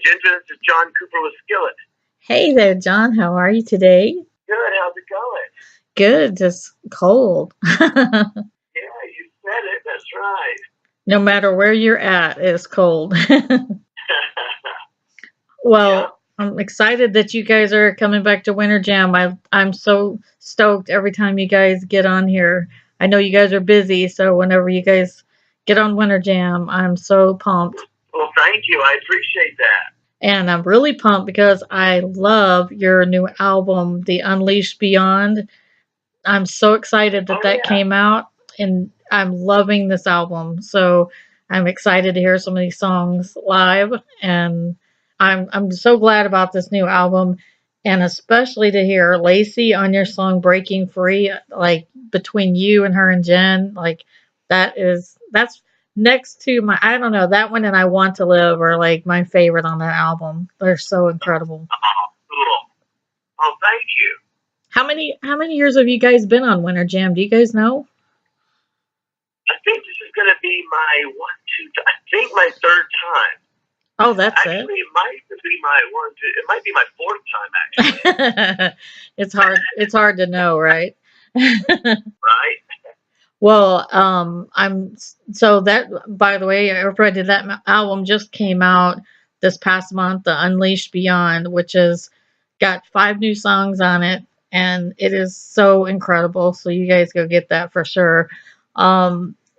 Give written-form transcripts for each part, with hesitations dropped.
Ginger. This is John Cooper with Skillet. Hey there, John. How are you today? Good. How's it going? Good, just cold. Yeah, you said it. That's right. No matter where you're at, it's cold. Yeah. Well, I'm excited that you guys are coming back to Winter Jam. I'm so stoked every time you guys get on here. I know you guys are busy, so whenever you guys get on Winter Jam, I'm so pumped. Well, thank you. I appreciate that. And I'm really pumped because I love your new album, The Unleashed Beyond. I'm so excited that Oh, that yeah. came out, and I'm loving this album. So I'm excited to hear some of these songs live, and I'm so glad about this new album, and especially to hear Lacey on your song "Breaking Free." Like between you and her and Jen, like that's next to my, I don't know, that one and "I Want to Live" are like my favorite on that album. They're so incredible. Oh, cool. Oh, thank you. How many years have you guys been on Winter Jam? Do you guys know? I think this is going to be my one, two, I think my third time. Oh, that's it. Actually, it might be my one, two, it might be my fourth time, actually. It's hard to know, right? Right? Well, I'm so that, by the way, everybody did that album just came out this past month, The Unleashed Beyond, which has got 5 new songs on it, and it is so incredible. So you guys go get that for sure.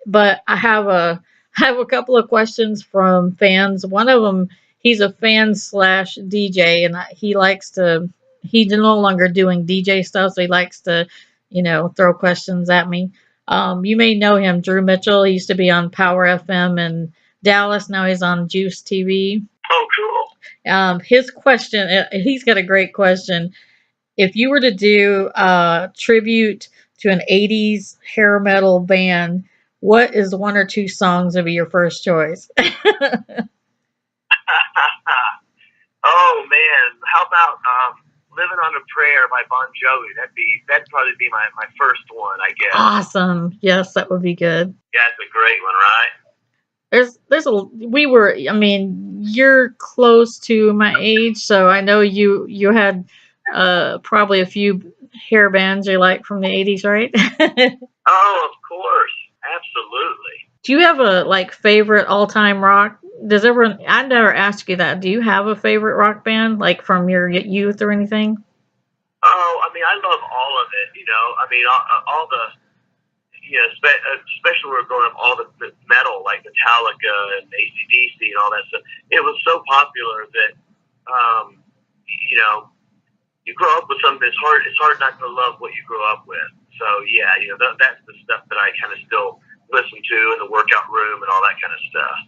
But I have a couple of questions from fans. One of them, he's a fan slash DJ, and he likes to. He's no longer doing DJ stuff, so he likes to, throw questions at me. You may know him, Drew Mitchell. He used to be on Power FM in Dallas. Now he's on Juice TV. Oh, cool. His question, he's got a great question. If you were to do a tribute to an 80s hair metal band, what is 1 or 2 songs of your first choice? Oh, man. How about Living on a Prayer by Bon Jovi? That'd probably be my first one, I guess. Awesome. Yes, that would be good. Yeah, it's a great one, right? I mean, you're close to my age, so I know you had probably a few hair bands you like from the 80s, right? Oh, of course. Absolutely. Do you have a like favorite all-time rock? Does everyone? I never asked you that. Do you have a favorite rock band like from your youth or anything? Oh, I mean, I love all of it, I mean, all the, especially when we're growing up, all the metal, like Metallica and AC/DC and all that stuff. It was so popular that, you know, you grow up with something that's hard. It's hard not to love what you grew up with. So yeah, that's the stuff that I kind of still listen to in the workout room and all that kind of stuff.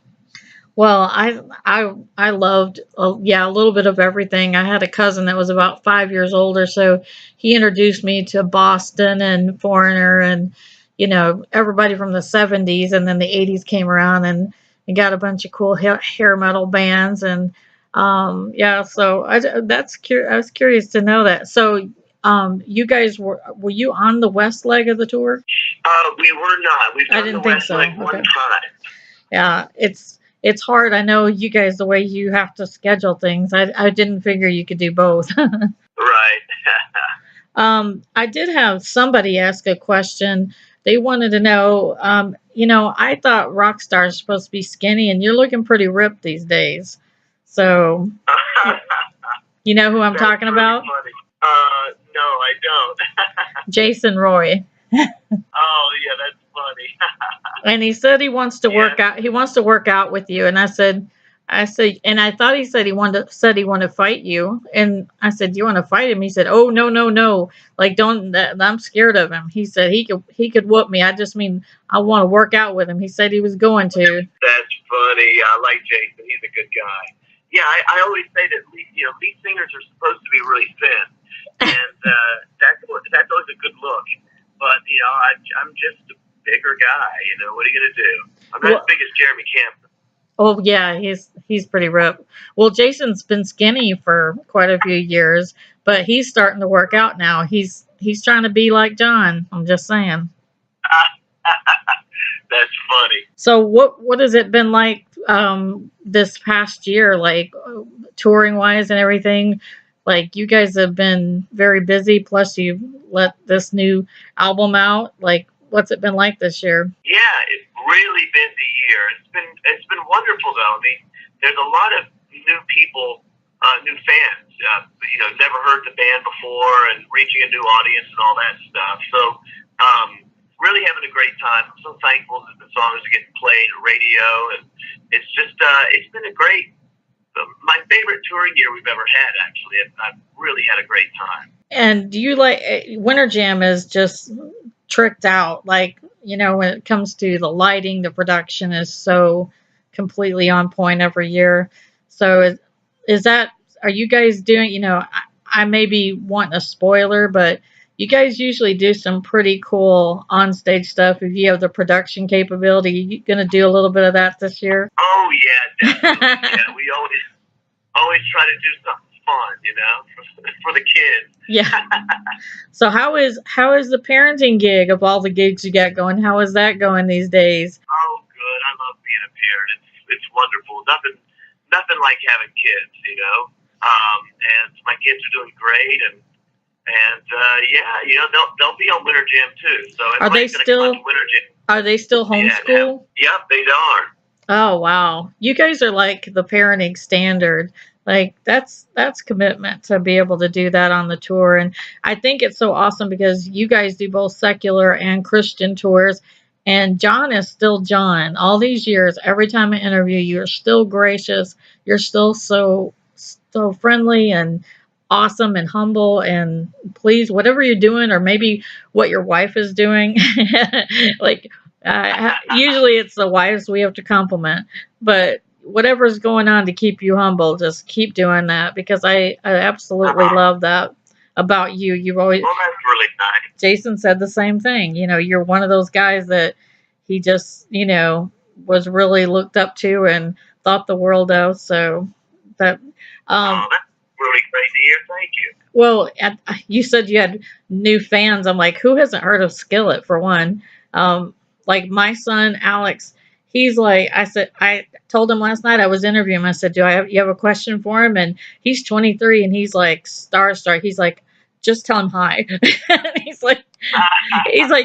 Well, I loved, yeah, a little bit of everything. I had a cousin that was about 5 years older, so he introduced me to Boston and Foreigner and everybody from the 70s, and then the 80s came around and got a bunch of cool hair metal bands, and yeah, so I was curious to know that. So you guys were you on the west leg of the tour? We were not. We've I done the didn't think West so. Leg one Okay. time. Yeah, it's hard. I know you guys, the way you have to schedule things. I didn't figure you could do both. Right. I did have somebody ask a question. They wanted to know, I thought rock stars are supposed to be skinny, and you're looking pretty ripped these days. So, you know who I'm That's talking really about? funny. No, I don't. Jason Rory. Oh, yeah, that's funny. And he said he wants to Yeah. work out. He wants to work out with you. And I said, and I thought he said he wanted to fight you. And I said, do you want to fight him? He said, oh, no, no, no. Like, I'm scared of him. He said he could whoop me. I just mean, I want to work out with him. He said he was going to. That's funny. I like Jason. He's a good guy. Yeah, I always say that lead singers are supposed to be really thin, and that's always a good look. But I'm just a bigger guy. What are you gonna do? I'm not as big as Jeremy Camp. Oh yeah, he's pretty ripped. Well, Jason's been skinny for quite a few years, but he's starting to work out now. He's trying to be like John. I'm just saying. That's funny. So what has it been like this past year, like touring wise and everything? Like you guys have been very busy. Plus, you let this new album out. Like, what's it been like this year? Yeah, it's really busy year. It's been wonderful though. I mean, there's a lot of new people, new fans. Never heard the band before, and reaching a new audience and all that stuff. So, really having a great time. I'm so thankful that the songs are getting played at radio, and it's been a great, my favorite touring year we've ever had. Actually, I've really had a great time. And do you like Winter Jam is just tricked out. Like, when it comes to the lighting, the production is so completely on point every year. So is that, are you guys doing, I may be wanting a spoiler, but you guys usually do some pretty cool on-stage stuff. If you have the production capability, you going to do a little bit of that this year? Oh yeah, definitely. Yeah, we always try to do something fun, for the kids. Yeah. So how is the parenting gig of all the gigs you got going? How is that going these days? Oh, good. I love being a parent. It's wonderful. Nothing like having kids. And my kids are doing great, and yeah, they'll be on Winter Jam too. So Are they still Winter Jam? Are they still homeschool? Yeah, yep, they are. Oh wow. You guys are like the parenting standard. Like that's commitment to be able to do that on the tour. And I think it's so awesome because you guys do both secular and Christian tours. And John is still John. All these years, every time I interview you, you're still gracious. You're still so friendly and awesome and humble, and please, whatever you're doing, or maybe what your wife is doing, like usually it's the wives we have to compliment, but whatever's going on to keep you humble, just keep doing that, because I absolutely love that about you. You've always, Well, that's really nice. Jason said the same thing. You're one of those guys that he just, was really looked up to and thought the world of. So that, That's really great to hear. Thank you. well, you said you had new fans. I'm like, who hasn't heard of Skillet for one? Like my son Alex, he's like, I told him last night I was interviewing him. I said, you have a question for him? And he's 23 and he's like starstruck. He's like, just tell him hi. he's like,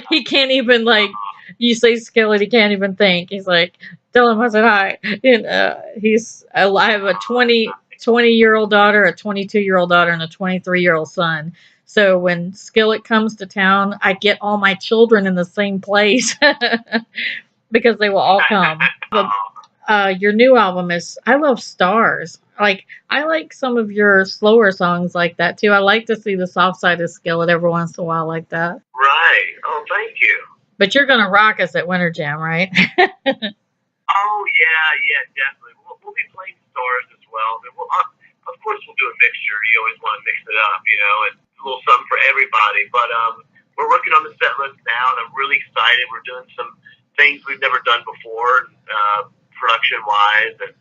he can't even, like, you say Skillet, he can't even think. He's like, tell him I said hi. And I have a 20-year-old daughter, a 22-year-old daughter, and a 23-year-old son. So when Skillet comes to town, I get all my children in the same place because they will all come. But your new album is, I love Stars. Like, I like some of your slower songs like that too. I like to see the soft side of Skillet every once in a while like that. Right. Oh, thank you. But you're going to rock us at Winter Jam, right? Oh yeah, definitely. We'll be playing Stars as well. And of course, we'll do a mixture. You always want to mix it up, and a little something for everybody. But we're working on the set list now, and I'm really excited. We're doing some things we've never done before, production wise, and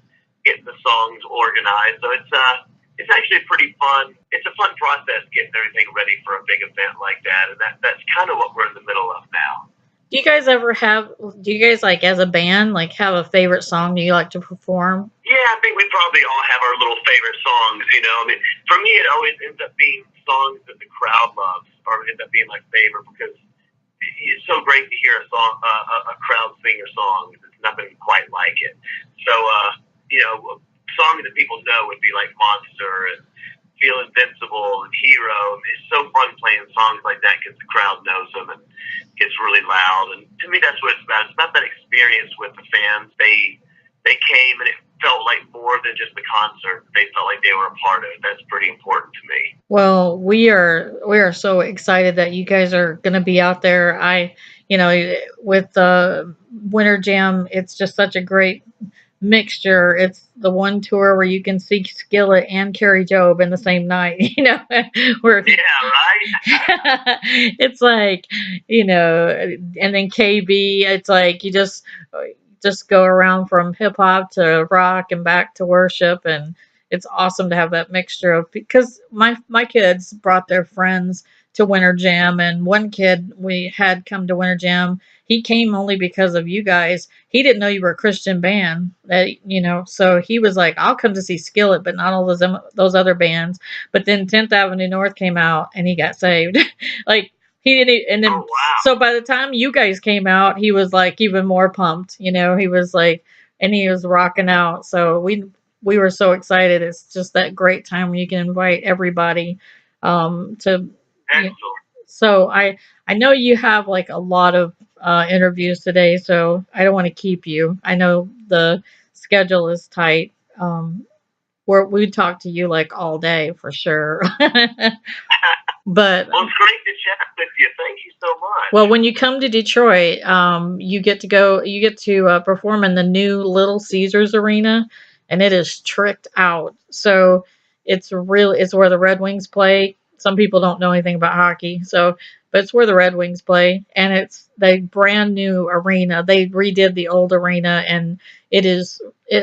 getting the songs organized. So it's actually pretty fun. It's a fun process getting everything ready for a big event like that, and that's kind of what we're in the middle of now. Do you guys, like, as a band, like, have a favorite song that you like to perform? Yeah, I think we probably all have our little favorite songs, I mean, for me, it always ends up being songs that the crowd loves, or ends up being my favorite, because it's so great to hear a crowd sing your song. There's nothing quite like it. So, songs that people know would be like Monster and Feel Invincible and Hero. It's so fun playing songs like that because the crowd knows them and gets really loud. And to me, that's what it's about. It's about that experience with the fans. They came and it felt like more than just the concert. They felt like they were a part of it. That's pretty important to me. Well, we are so excited that you guys are going to be out there. With the Winter Jam, it's just such a great mixture. It's the one tour where you can see Skillet and Carrie Job in the same night, where, yeah, right. It's like, and then KB, it's like you just go around from hip hop to rock and back to worship, and it's awesome to have that mixture of, because my kids brought their friends to Winter Jam, and one kid we had come to Winter Jam. He came only because of you guys. He didn't know you were a Christian band, so he was like, "I'll come to see Skillet, but not all those other bands." But then 10th Avenue North came out, and he got saved. Like he didn't, and Oh then wow. so by the time you guys came out, he was like even more pumped. He was like, and he was rocking out. So we were so excited. It's just that great time when you can invite everybody to. Excellent. So I know you have like a lot of interviews today, so I don't want to keep you. I know the schedule is tight. We talk to you like all day for sure. But Well, it's great to chat with you. Thank you so well, much. when you come to Detroit, you get to perform in the new Little Caesars Arena, and it is tricked out. So it's where the Red Wings play. Some people don't know anything about hockey, but it's where the Red Wings play, and it's the brand new arena. They redid the old arena, and it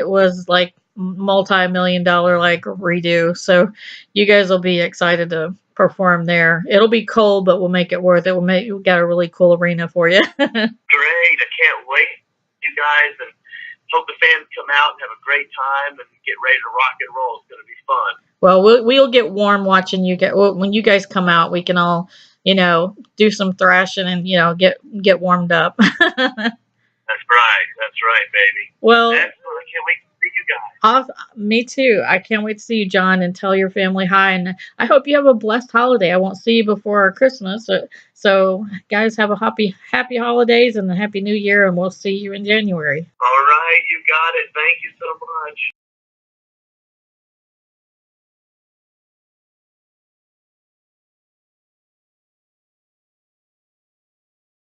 was like multi-million-dollar like redo. So you guys will be excited to perform there. It'll be cold, but we'll make it worth it. We got a really cool arena for you. Great. I can't wait, you guys, and hope the fans come out and have a great time and get ready to rock and roll. It's going to be fun. Well, we'll get warm watching you when you guys come out. We can all, do some thrashing and get warmed up. That's right. That's right, baby. Well, excellent. I can't wait to see you guys. me too. I can't wait to see you, John, and tell your family hi. And I hope you have a blessed holiday. I won't see you before Christmas. So guys, have a happy holidays and a happy new year, and we'll see you in January. All right. You got it. Thank you so much.